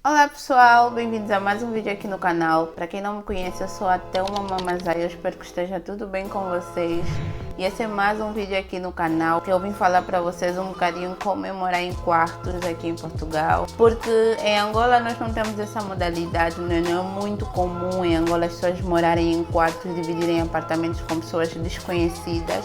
Olá pessoal, bem-vindos a mais um vídeo aqui no canal. Para quem não me conhece, eu sou a Thelma Mamazaya, eu espero que esteja tudo bem com vocês. E esse é mais um vídeo aqui no canal que eu vim falar para vocês um bocadinho como é morar em quartos aqui em Portugal. Porque em Angola nós não temos essa modalidade, não é muito comum em Angola as pessoas morarem em quartos, dividirem apartamentos com pessoas desconhecidas.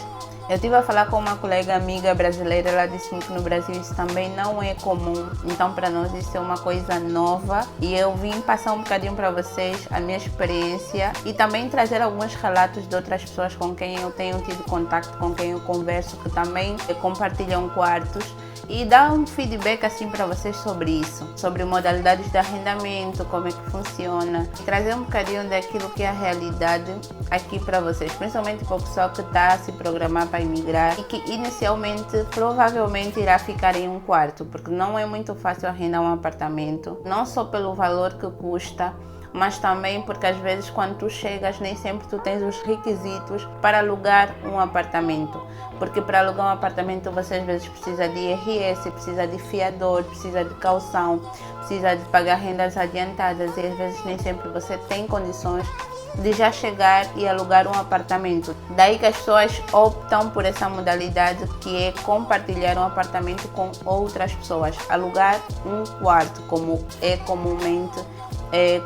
Eu estive a falar com uma colega amiga brasileira, ela disse-me que no Brasil isso também não é comum, então para nós isso é uma coisa nova e eu vim passar um bocadinho para vocês a minha experiência e também trazer alguns relatos de outras pessoas com quem eu tenho tido contato, com quem eu converso, que também compartilham quartos e dar um feedback assim para vocês sobre isso, sobre modalidades de arrendamento, como é que funciona e trazer um bocadinho daquilo que é a realidade aqui para vocês, principalmente para o pessoal que está a se programar para emigrar e que inicialmente provavelmente irá ficar em um quarto, porque não é muito fácil arrendar um apartamento, não só pelo valor que custa, mas também porque às vezes quando tu chegas nem sempre tu tens os requisitos para alugar um apartamento, porque para alugar um apartamento você às vezes precisa de IRS, precisa de fiador, precisa de caução, precisa de pagar rendas adiantadas e às vezes nem sempre você tem condições de já chegar e alugar um apartamento. Daí que as pessoas optam por essa modalidade que é compartilhar um apartamento com outras pessoas, alugar um quarto, como é comumente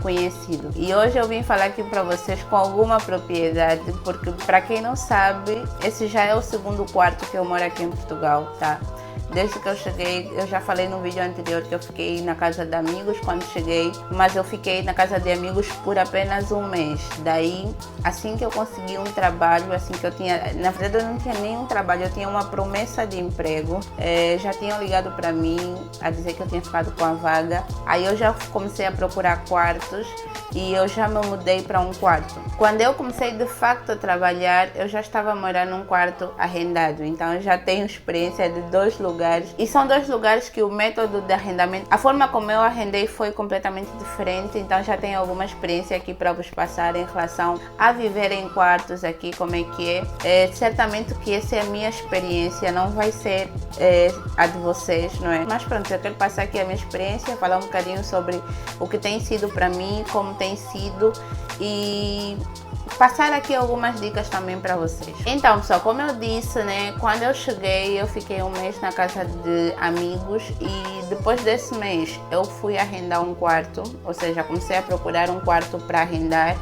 conhecido. E hoje eu vim falar aqui para vocês com alguma propriedade, porque para quem não sabe, esse já é o segundo quarto que eu moro aqui em Portugal, tá? Desde que eu cheguei, eu já falei no vídeo anterior que eu fiquei na casa de amigos quando cheguei, mas eu fiquei na casa de amigos por apenas um mês. Daí, assim que eu consegui um trabalho, assim que eu tinha, na verdade eu não tinha nenhum trabalho, eu tinha uma promessa de emprego, já tinham ligado para mim a dizer que eu tinha ficado com a vaga, aí eu já comecei a procurar quartos e eu já me mudei para um quarto. Quando eu comecei de facto a trabalhar, eu já estava morando num quarto arrendado, então eu já tenho experiência de dois lugares. E são dois lugares que o método de arrendamento, a forma como eu arrendei foi completamente diferente, então já tenho alguma experiência aqui para vos passar em relação a viver em quartos aqui, como é que é. Certamente que essa é a minha experiência, não vai ser a de vocês, não é? Mas pronto, eu quero passar aqui a minha experiência, falar um bocadinho sobre o que tem sido para mim, como tem sido e passar aqui algumas dicas também para vocês. Então pessoal, como eu disse, né, quando eu cheguei eu fiquei um mês na casa de amigos e depois desse mês eu fui arrendar um quarto, ou seja, comecei a procurar um quarto para arrendar,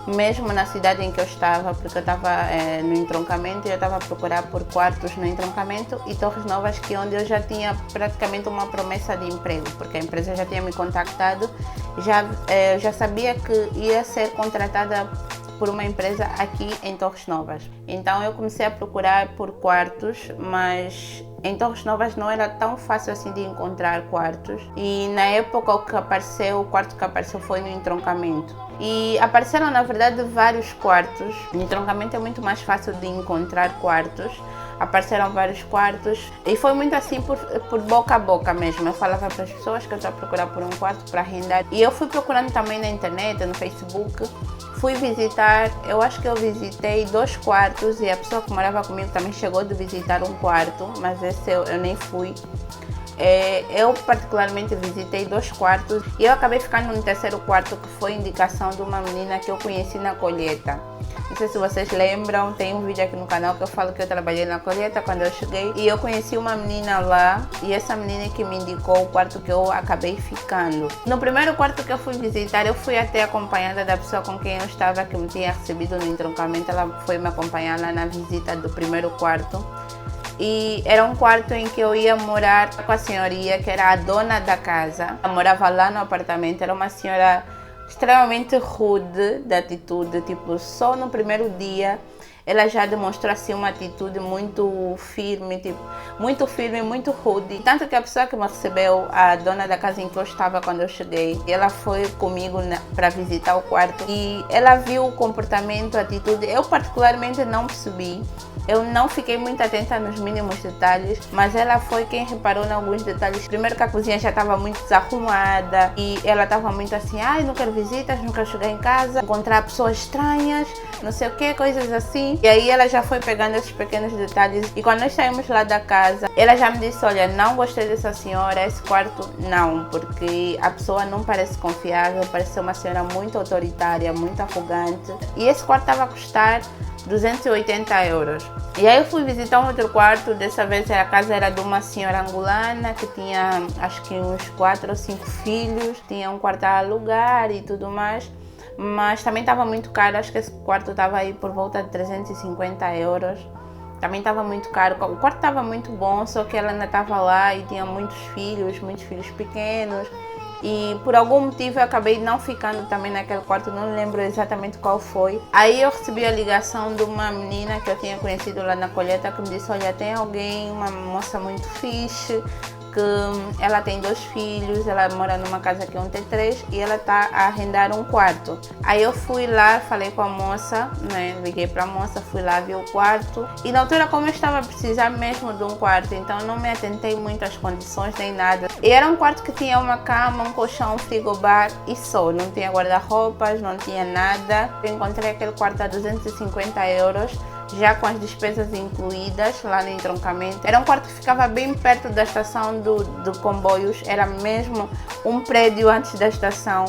mesmo na cidade em que eu estava, porque eu estava no entroncamento e eu estava a procurar por quartos no entroncamento e Torres Novas, que é onde eu já tinha praticamente uma promessa de emprego, porque a empresa já tinha me contactado, já sabia que ia ser contratada por uma empresa aqui em Torres Novas. Então eu comecei a procurar por quartos, mas em Torres Novas não era tão fácil assim de encontrar quartos. E na época o quarto que apareceu foi no entroncamento. E apareceram na verdade vários quartos. No entroncamento é muito mais fácil de encontrar quartos. Apareceram vários quartos e foi muito assim por boca a boca mesmo. Eu falava para as pessoas que eu estou a procurar por um quarto para arrendar e eu fui procurando também na internet, no Facebook. Fui visitar, eu acho que eu visitei 2 quartos e a pessoa que morava comigo também chegou de visitar um quarto, mas esse eu nem fui. Eu particularmente visitei 2 quartos e eu acabei ficando no terceiro quarto, que foi indicação de uma menina que eu conheci na colheita. Não sei se vocês lembram, tem um vídeo aqui no canal que eu falo que eu trabalhei na colheita quando eu cheguei e eu conheci uma menina lá e essa menina que me indicou o quarto que eu acabei ficando. No primeiro quarto que eu fui visitar, eu fui até acompanhada da pessoa com quem eu estava, que me tinha recebido no entroncamento. Ela foi me acompanhar lá na visita do primeiro quarto. E era um quarto em que eu ia morar com a senhoria, que era a dona da casa. Ela morava lá no apartamento, era uma senhora extremamente rude de atitude, tipo, só no primeiro dia ela já demonstrou assim uma atitude muito firme, muito rude. Tanto que a pessoa que me recebeu, a dona da casa em que eu estava quando eu cheguei, ela foi comigo para visitar o quarto e ela viu o comportamento, a atitude. Eu particularmente não percebi Eu não fiquei muito atenta nos mínimos detalhes, mas ela foi quem reparou em alguns detalhes. Primeiro que a cozinha já estava muito desarrumada e ela estava muito assim, ai, não quero visitas, não quero chegar em casa, encontrar pessoas estranhas, não sei o que, coisas assim. E aí ela já foi pegando esses pequenos detalhes e quando nós saímos lá da casa, ela já me disse, olha, não gostei dessa senhora, esse quarto não, porque a pessoa não parece confiável, parece ser uma senhora muito autoritária, muito arrogante. E esse quarto estava a custar 280 euros. E aí eu fui visitar um outro quarto, dessa vez a casa era de uma senhora angolana que tinha acho que uns 4 ou 5 filhos, tinha um quarto a alugar e tudo mais, mas também estava muito caro, acho que esse quarto estava aí por volta de 350 euros. Também estava muito caro, o quarto estava muito bom, só que ela ainda estava lá e tinha muitos filhos pequenos. E por algum motivo eu acabei não ficando também naquele quarto, não lembro exatamente qual foi. Aí eu recebi a ligação de uma menina que eu tinha conhecido lá na colheita que me disse, olha, tem alguém, uma moça muito fixe, que ela tem 2 filhos, ela mora numa casa que ontem tem 3 e ela está a arrendar um quarto. Aí eu fui lá, falei com a moça, né? Liguei para a moça, fui lá, vi o quarto e na altura como eu estava a precisar mesmo de um quarto, então não me atentei muito às condições nem nada. E era um quarto que tinha uma cama, um colchão, um frigobar e só, não tinha guarda-roupas, não tinha nada. Eu encontrei aquele quarto a 250 euros. Já com as despesas incluídas lá no entroncamento. Era um quarto que ficava bem perto da estação do comboios, era mesmo um prédio antes da estação,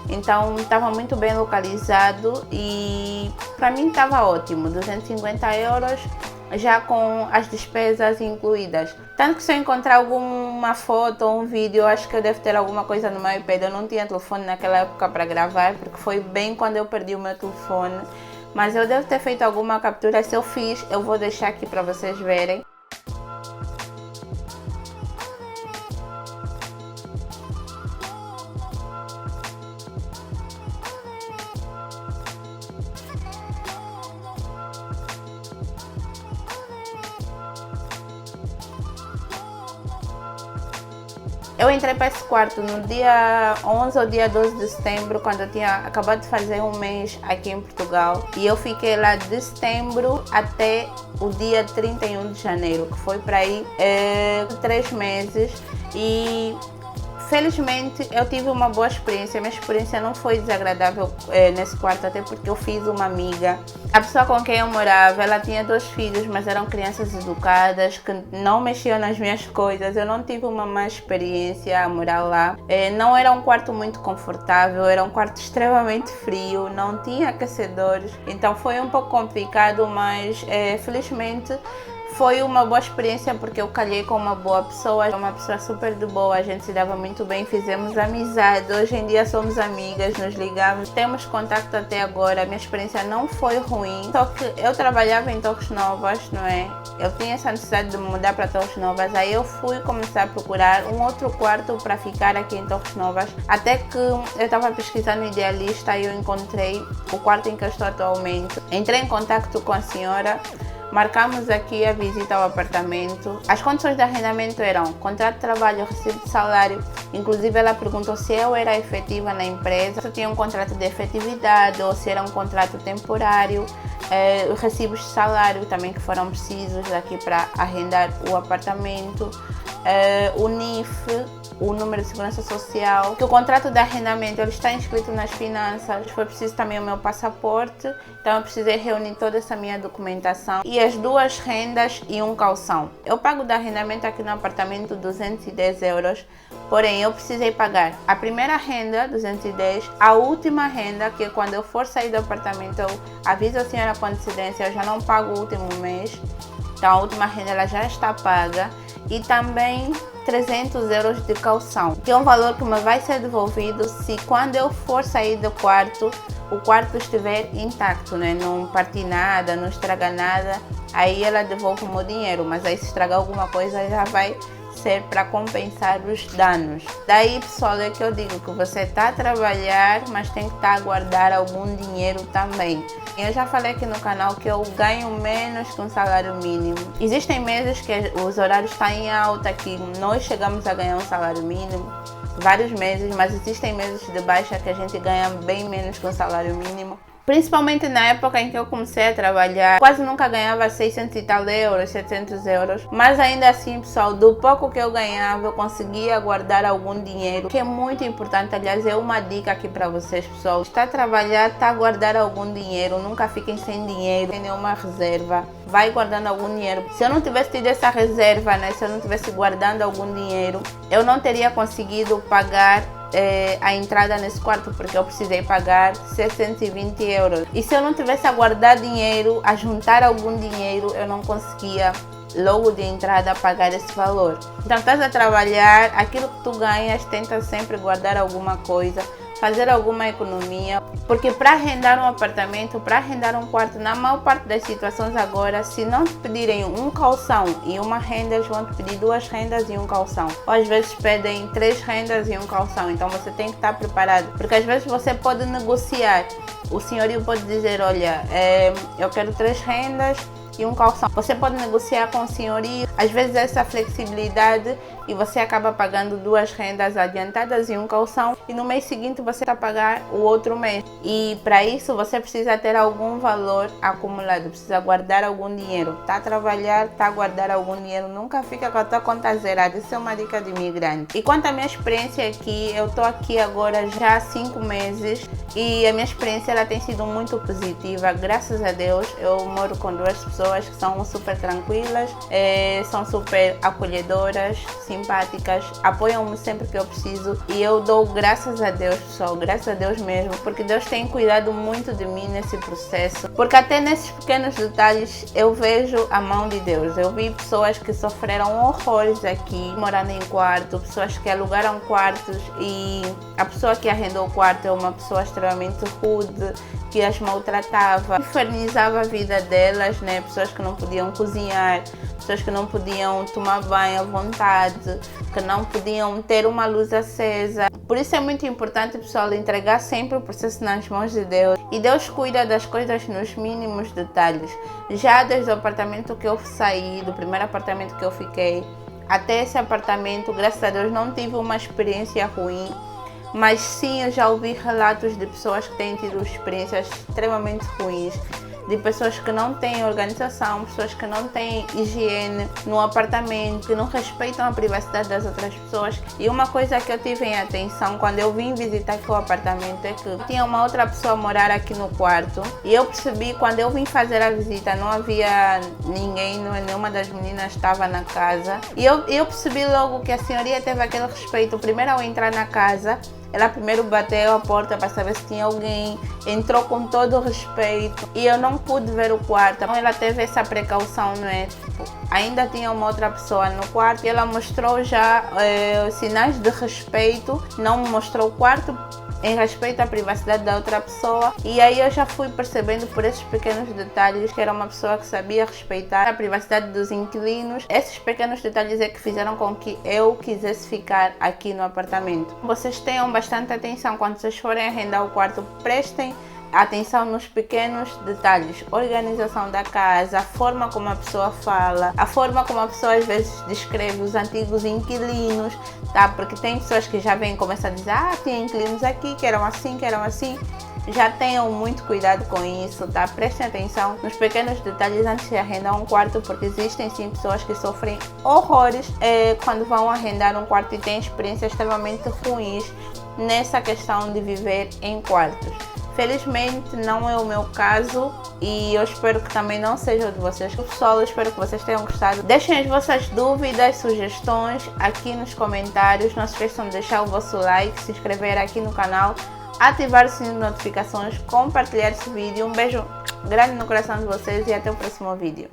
então estava muito bem localizado e para mim estava ótimo, 250 euros já com as despesas incluídas. Tanto que se eu encontrar alguma foto ou um vídeo, acho que eu devo ter alguma coisa no meu iPad. Eu não tinha telefone naquela época para gravar, porque foi bem quando eu perdi o meu telefone. Mas eu devo ter feito alguma captura, se eu fiz, eu vou deixar aqui para vocês verem. Eu entrei para esse quarto no dia 11 ou dia 12 de setembro, quando eu tinha acabado de fazer um mês aqui em Portugal. E eu fiquei lá de setembro até o dia 31 de janeiro, que foi para aí 3 meses. E felizmente eu tive uma boa experiência, minha experiência não foi desagradável nesse quarto, até porque eu fiz uma amiga. A pessoa com quem eu morava, ela tinha 2 filhos, mas eram crianças educadas, que não mexiam nas minhas coisas. Eu não tive uma má experiência a morar lá. Não era um quarto muito confortável, era um quarto extremamente frio, não tinha aquecedores, então foi um pouco complicado, mas felizmente foi uma boa experiência porque eu calhei com uma boa pessoa, uma pessoa super de boa, a gente se dava muito bem, fizemos amizade, hoje em dia somos amigas, nos ligamos, temos contato até agora. A minha experiência não foi ruim, só que eu trabalhava em Torres Novas, não é? Eu tinha essa necessidade de mudar para Torres Novas, aí eu fui começar a procurar um outro quarto para ficar aqui em Torres Novas, até que eu estava pesquisando no Idealista e eu encontrei o quarto em que eu estou atualmente. Entrei em contato com a senhora, marcamos aqui a visita ao apartamento. As condições de arrendamento eram contrato de trabalho, recibo de salário. Inclusive ela perguntou se eu era efetiva na empresa, se eu tinha um contrato de efetividade ou se era um contrato temporário. Recibos de salário também que foram precisos aqui para arrendar o apartamento. O NIF, o número de segurança social, que o contrato de arrendamento ele está inscrito nas finanças. Foi preciso também o meu passaporte, então eu precisei reunir toda essa minha documentação e as 2 rendas e um calção. Eu pago de arrendamento aqui no apartamento 210 euros, porém eu precisei pagar a primeira renda 210, a última renda, que quando eu for sair do apartamento eu aviso a senhora com antecedência, eu já não pago o último mês, então a última renda ela já está paga, e também 300 euros de calção, que é um valor que me vai ser devolvido se quando eu for sair do quarto, o quarto estiver intacto, né? Não partir nada, não estragar nada, aí ela devolve o meu dinheiro, mas aí se estragar alguma coisa já vai ser para compensar os danos. Daí, pessoal, é que eu digo que você está a trabalhar, mas tem que estar a guardar algum dinheiro também. Eu já falei aqui no canal que eu ganho menos que um salário mínimo. Existem meses que os horários estão em alta, que nós chegamos a ganhar um salário mínimo, vários meses, mas existem meses de baixa que a gente ganha bem menos que um salário mínimo. Principalmente na época em que eu comecei a trabalhar, quase nunca ganhava 600 e tal euros, 700 euros. Mas ainda assim, pessoal, do pouco que eu ganhava, eu conseguia guardar algum dinheiro, que é muito importante. Aliás, é uma dica aqui para vocês, pessoal. Está a trabalhar, está a guardar algum dinheiro. Nunca fiquem sem dinheiro, sem nenhuma reserva. Vai guardando algum dinheiro. Se eu não tivesse tido essa reserva, né? Se eu não tivesse guardando algum dinheiro, eu não teria conseguido pagar a entrada nesse quarto, porque eu precisei pagar 720 euros. E se eu não tivesse a guardar dinheiro, a juntar algum dinheiro, eu não conseguia logo de entrada pagar esse valor. Então, estás a trabalhar, aquilo que tu ganhas, tenta sempre guardar alguma coisa, fazer alguma economia, porque para arrendar um apartamento, para arrendar um quarto, na maior parte das situações agora, se não te pedirem um calção e uma renda, eles vão te pedir 2 rendas e um calção. Ou às vezes pedem 3 rendas e um calção, então você tem que estar preparado, porque às vezes você pode negociar. O senhorio pode dizer, olha, eu quero 3 rendas e um calção. Você pode negociar com o senhorio, às vezes essa flexibilidade, e você acaba pagando 2 rendas adiantadas e um calção, e no mês seguinte você está a pagar o outro mês. E para isso você precisa ter algum valor acumulado, precisa guardar algum dinheiro. Está a trabalhar, está a guardar algum dinheiro, nunca fica com a tua conta zerada. Isso é uma dica de imigrante. E quanto à minha experiência aqui, eu estou aqui agora já há 5 meses e a minha experiência ela tem sido muito positiva, graças a Deus. Eu moro com 2 pessoas que são super tranquilas, são super acolhedoras, simpáticas, apoiam-me sempre que eu preciso, e eu dou graças a Deus, pessoal, graças a Deus mesmo, porque Deus tem cuidado muito de mim nesse processo, porque até nesses pequenos detalhes eu vejo a mão de Deus. Eu vi pessoas que sofreram horrores aqui, morando em quarto, pessoas que alugaram quartos e a pessoa que arrendou o quarto é uma pessoa extremamente rude, que as maltratava, infernizava a vida delas, né? Pessoas que não podiam cozinhar, pessoas que não podiam tomar banho à vontade, que não podiam ter uma luz acesa. Por isso é muito importante, pessoal, entregar sempre o processo nas mãos de Deus. E Deus cuida das coisas nos mínimos detalhes. Já desde o apartamento que eu saí, do primeiro apartamento que eu fiquei, até esse apartamento, graças a Deus, não tive uma experiência ruim. Mas sim, eu já ouvi relatos de pessoas que têm tido experiências extremamente ruins, de pessoas que não têm organização, pessoas que não têm higiene no apartamento, que não respeitam a privacidade das outras pessoas. E uma coisa que eu tive em atenção quando eu vim visitar aqui o apartamento é que tinha uma outra pessoa a morar aqui no quarto, e eu percebi quando eu vim fazer a visita, não havia ninguém, nenhuma das meninas estava na casa, e eu percebi logo que a senhoria teve aquele respeito. Primeiro, ao entrar na casa, ela primeiro bateu a porta para saber se tinha alguém, entrou com todo o respeito, e eu não pude ver o quarto. Então ela teve essa precaução, não é? Ainda tinha uma outra pessoa no quarto e ela mostrou já sinais de respeito, não mostrou o quarto em respeito à privacidade da outra pessoa. E aí eu já fui percebendo por esses pequenos detalhes que era uma pessoa que sabia respeitar a privacidade dos inquilinos. Esses pequenos detalhes é que fizeram com que eu quisesse ficar aqui no apartamento. Vocês tenham bastante atenção quando vocês forem arrendar o quarto, prestem atenção nos pequenos detalhes, organização da casa, a forma como a pessoa fala, a forma como a pessoa às vezes descreve os antigos inquilinos, tá? Porque tem pessoas que já vêm e começam a dizer, tinha inquilinos aqui que eram assim, que eram assim. Já tenham muito cuidado com isso, tá? Prestem atenção nos pequenos detalhes antes de arrendar um quarto, porque existem sim pessoas que sofrem horrores quando vão arrendar um quarto e têm experiências extremamente ruins nessa questão de viver em quartos. Felizmente não é o meu caso e eu espero que também não seja o de vocês. Pessoal, eu espero que vocês tenham gostado. Deixem as vossas dúvidas, sugestões aqui nos comentários. Não se esqueçam de deixar o vosso like, se inscrever aqui no canal, ativar o sininho de notificações, compartilhar esse vídeo. Um beijo grande no coração de vocês e até o próximo vídeo.